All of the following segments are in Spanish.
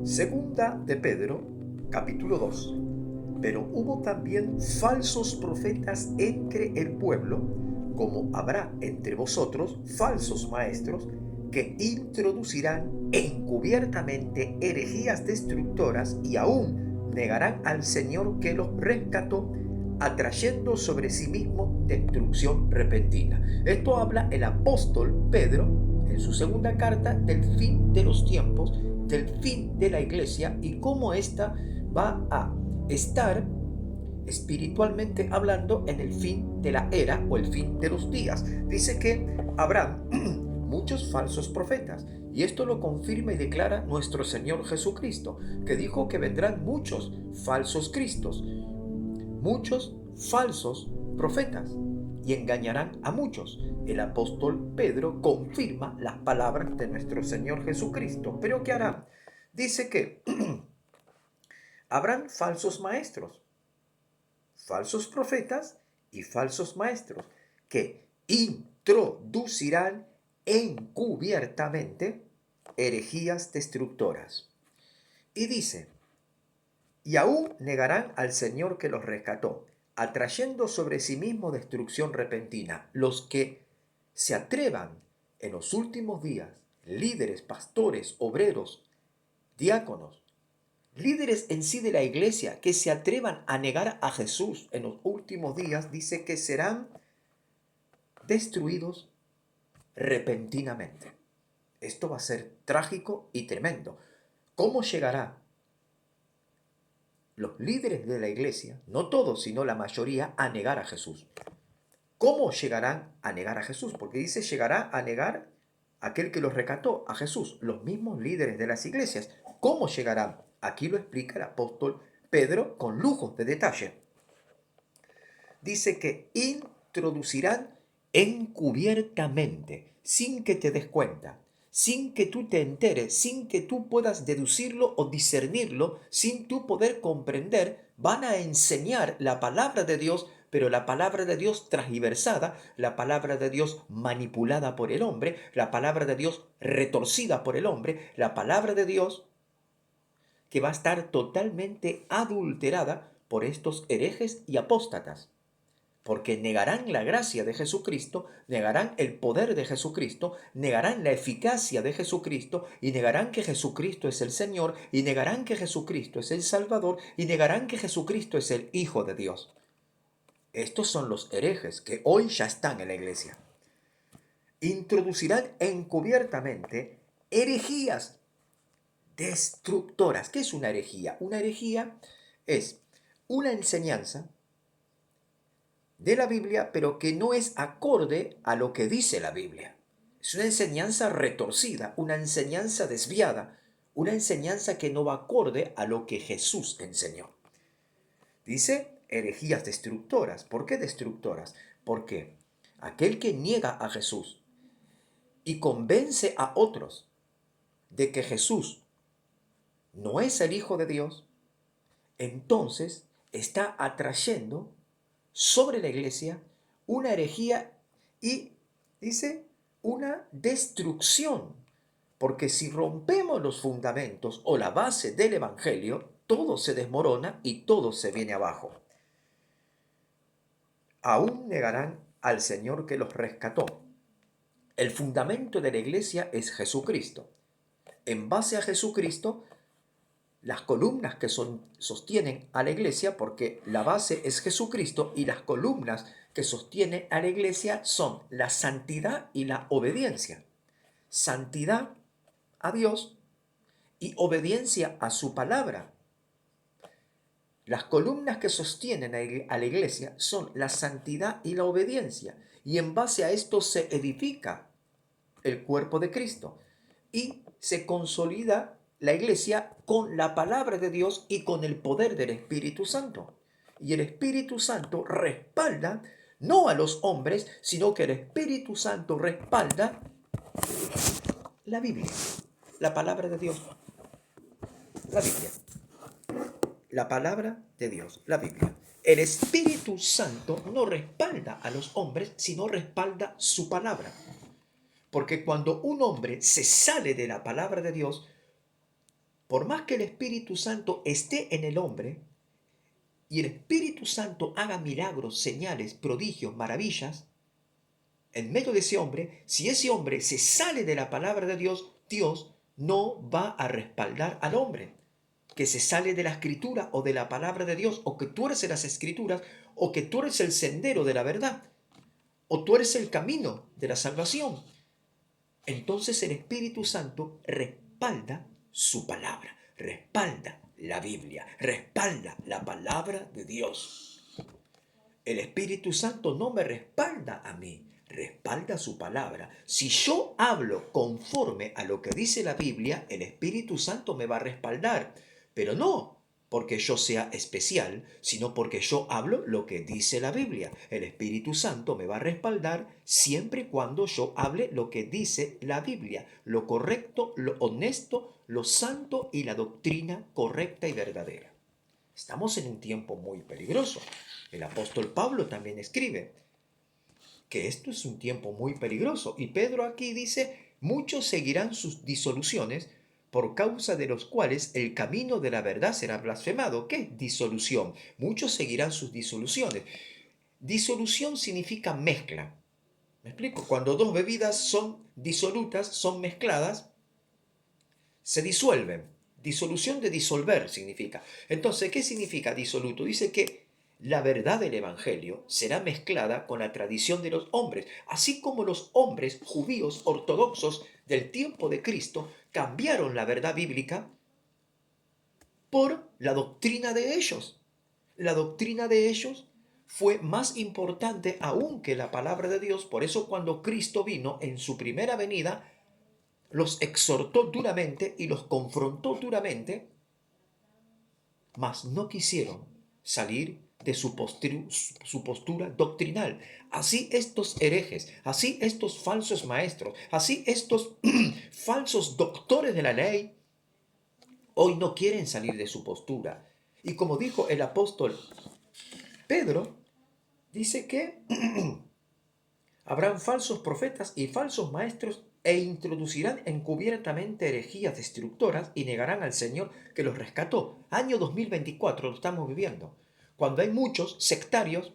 Segunda de Pedro, capítulo 2. Pero hubo también falsos profetas entre el pueblo, como habrá entre vosotros falsos maestros, que introducirán encubiertamente herejías destructoras y aún negarán al Señor que los rescató, atrayendo sobre sí mismo destrucción repentina. Esto habla el apóstol Pedro en su segunda carta del fin de los tiempos, del fin de la iglesia y cómo ésta va a estar espiritualmente hablando en el fin de la era o el fin de los días. Dice que habrán muchos falsos profetas, y esto lo confirma y declara nuestro Señor Jesucristo, que dijo que vendrán muchos falsos cristos, muchos falsos profetas, y engañarán a muchos. El apóstol Pedro confirma las palabras de nuestro Señor Jesucristo. ¿Pero qué harán? Dice que habrán falsos maestros, falsos profetas y falsos maestros que introducirán encubiertamente herejías destructoras. Y dice, y aún negarán al Señor que los rescató, atrayendo sobre sí mismo destrucción repentina. Los que se atrevan en los últimos días, líderes, pastores, obreros, diáconos, líderes en sí de la iglesia, que se atrevan a negar a Jesús en los últimos días, dice que serán destruidos repentinamente. Esto va a ser trágico y tremendo. ¿Cómo llegará los líderes de la iglesia, no todos, sino la mayoría, a negar a Jesús? ¿Cómo llegarán a negar a Jesús? Porque dice, llegará a negar aquel que los rescató, a Jesús, los mismos líderes de las iglesias. ¿Cómo llegarán? Aquí lo explica el apóstol Pedro con lujos de detalle. Dice que introducirán encubiertamente, sin que te des cuenta, sin que tú te enteres, sin que tú puedas deducirlo o discernirlo, sin tú poder comprender, van a enseñar la palabra de Dios, pero la palabra de Dios transgiversada, la palabra de Dios manipulada por el hombre, la palabra de Dios retorcida por el hombre, la palabra de Dios que va a estar totalmente adulterada por estos herejes y apóstatas, porque negarán la gracia de Jesucristo, negarán el poder de Jesucristo, negarán la eficacia de Jesucristo, y negarán que Jesucristo es el Señor, y negarán que Jesucristo es el Salvador, y negarán que Jesucristo es el Hijo de Dios. Estos son los herejes que hoy ya están en la iglesia. Introducirán encubiertamente herejías destructoras. ¿Qué es una herejía? Una herejía es una enseñanza de la Biblia, pero que no es acorde a lo que dice la Biblia. Es una enseñanza retorcida, una enseñanza desviada, una enseñanza que no va acorde a lo que Jesús enseñó. Dice herejías destructoras. ¿Por qué destructoras? Porque aquel que niega a Jesús y convence a otros de que Jesús no es el Hijo de Dios, entonces está atrayendo sobre la iglesia una herejía y, dice, una destrucción. Porque si rompemos los fundamentos o la base del Evangelio, todo se desmorona y todo se viene abajo. Aún negarán al Señor que los rescató. El fundamento de la iglesia es Jesucristo. En base a Jesucristo, las columnas que sostienen a la iglesia, porque la base es Jesucristo, y las columnas que sostienen a la iglesia son la santidad y la obediencia. Santidad a Dios y obediencia a su palabra. Las columnas que sostienen a la iglesia son la santidad y la obediencia, y en base a esto se edifica el cuerpo de Cristo y se consolida la iglesia con la palabra de Dios y con el poder del Espíritu Santo. Y el Espíritu Santo respalda no a los hombres, sino que el Espíritu Santo respalda la Biblia, la palabra de Dios, la Biblia, la palabra de Dios, la Biblia. El Espíritu Santo no respalda a los hombres, sino respalda su palabra. Porque cuando un hombre se sale de la palabra de Dios, Por más que el Espíritu Santo esté en el hombre y el Espíritu Santo haga milagros, señales, prodigios, maravillas, en medio de ese hombre, si ese hombre se sale de la palabra de Dios, Dios no va a respaldar al hombre que se sale de la escritura o de la palabra de Dios, o que tú eres las escrituras, o que tú eres el sendero de la verdad, o tú eres el camino de la salvación. Entonces el Espíritu Santo respalda su palabra, respalda la Biblia, respalda la palabra de Dios. El Espíritu Santo no me respalda a mí, respalda su palabra. Si yo hablo conforme a lo que dice la Biblia, el Espíritu Santo me va a respaldar, pero no porque yo sea especial, sino porque yo hablo lo que dice la Biblia. El Espíritu Santo me va a respaldar siempre y cuando yo hable lo que dice la Biblia, lo correcto, lo honesto, lo santo y la doctrina correcta y verdadera. Estamos en un tiempo muy peligroso. El apóstol Pablo también escribe que esto es un tiempo muy peligroso. Y Pedro aquí dice, muchos seguirán sus disoluciones, por causa de los cuales el camino de la verdad será blasfemado. ¿Qué es disolución? Muchos seguirán sus disoluciones. Disolución significa mezcla. ¿Me explico? Cuando dos bebidas son disolutas, son mezcladas, se disuelven. Disolución de disolver significa. Entonces, ¿qué significa disoluto? Dice que la verdad del Evangelio será mezclada con la tradición de los hombres, así como los hombres judíos ortodoxos del tiempo de Cristo cambiaron la verdad bíblica por la doctrina de ellos. La doctrina de ellos fue más importante aún que la palabra de Dios. Por eso cuando Cristo vino en su primera venida, los exhortó duramente y los confrontó duramente, mas no quisieron salir de su postura doctrinal. Así estos herejes, así estos falsos maestros, así estos falsos doctores de la ley, hoy no quieren salir de su postura. Y como dijo el apóstol Pedro, dice que habrán falsos profetas y falsos maestros e introducirán encubiertamente herejías destructoras y negarán al Señor que los rescató. Año 2024 lo estamos viviendo, cuando hay muchos sectarios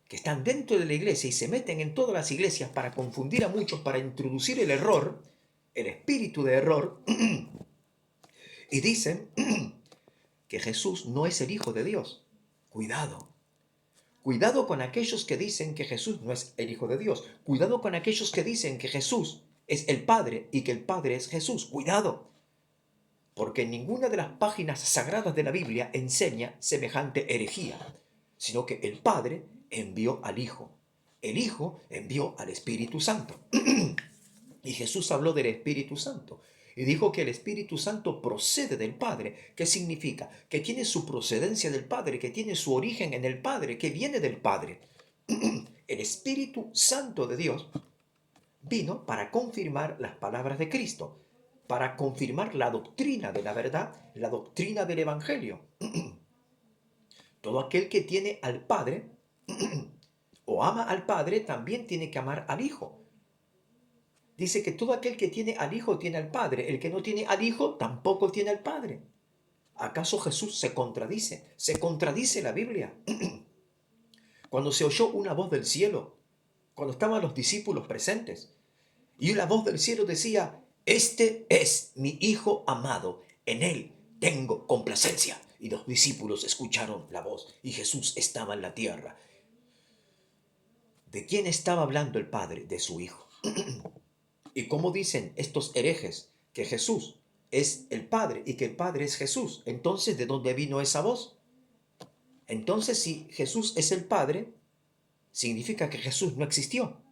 que están dentro de la iglesia y se meten en todas las iglesias para confundir a muchos, para introducir el error, el espíritu de error, y dicen que Jesús no es el Hijo de Dios. Cuidado. Cuidado con aquellos que dicen que Jesús no es el Hijo de Dios. Cuidado con aquellos que dicen que Jesús es el Padre y que el Padre es Jesús. Cuidado. Porque ninguna de las páginas sagradas de la Biblia enseña semejante herejía, sino que el Padre envió al Hijo. El Hijo envió al Espíritu Santo. Y Jesús habló del Espíritu Santo. Y dijo que el Espíritu Santo procede del Padre. ¿Qué significa? Que tiene su procedencia del Padre, que tiene su origen en el Padre, que viene del Padre. El Espíritu Santo de Dios vino para confirmar las palabras de Cristo, para confirmar la doctrina de la verdad, la doctrina del Evangelio. Todo aquel que tiene al Padre o ama al Padre también tiene que amar al Hijo. Dice que todo aquel que tiene al Hijo tiene al Padre. El que no tiene al Hijo tampoco tiene al Padre. ¿Acaso Jesús se contradice? ¿Se contradice la Biblia? Cuando se oyó una voz del cielo, cuando estaban los discípulos presentes, y una voz del cielo decía, este es mi Hijo amado, en él tengo complacencia. Y los discípulos escucharon la voz y Jesús estaba en la tierra. ¿De quién estaba hablando el Padre? De su Hijo. ¿Y cómo dicen estos herejes que Jesús es el Padre y que el Padre es Jesús? Entonces, ¿de dónde vino esa voz? Entonces, si Jesús es el Padre, significa que Jesús no existió,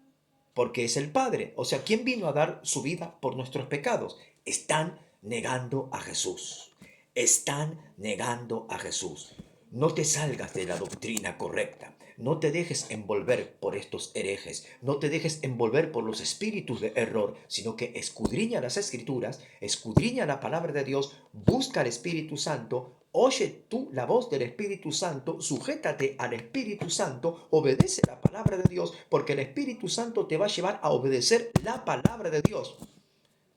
porque es el Padre. O sea, ¿quién vino a dar su vida por nuestros pecados? Están negando a Jesús. Están negando a Jesús. No te salgas de la doctrina correcta. No te dejes envolver por estos herejes. No te dejes envolver por los espíritus de error, sino que escudriña las Escrituras, escudriña la palabra de Dios, busca al Espíritu Santo, oye tú la voz del Espíritu Santo, sujétate al Espíritu Santo, obedece la palabra de Dios, porque el Espíritu Santo te va a llevar a obedecer la palabra de Dios.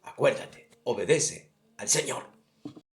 Acuérdate, obedece al Señor.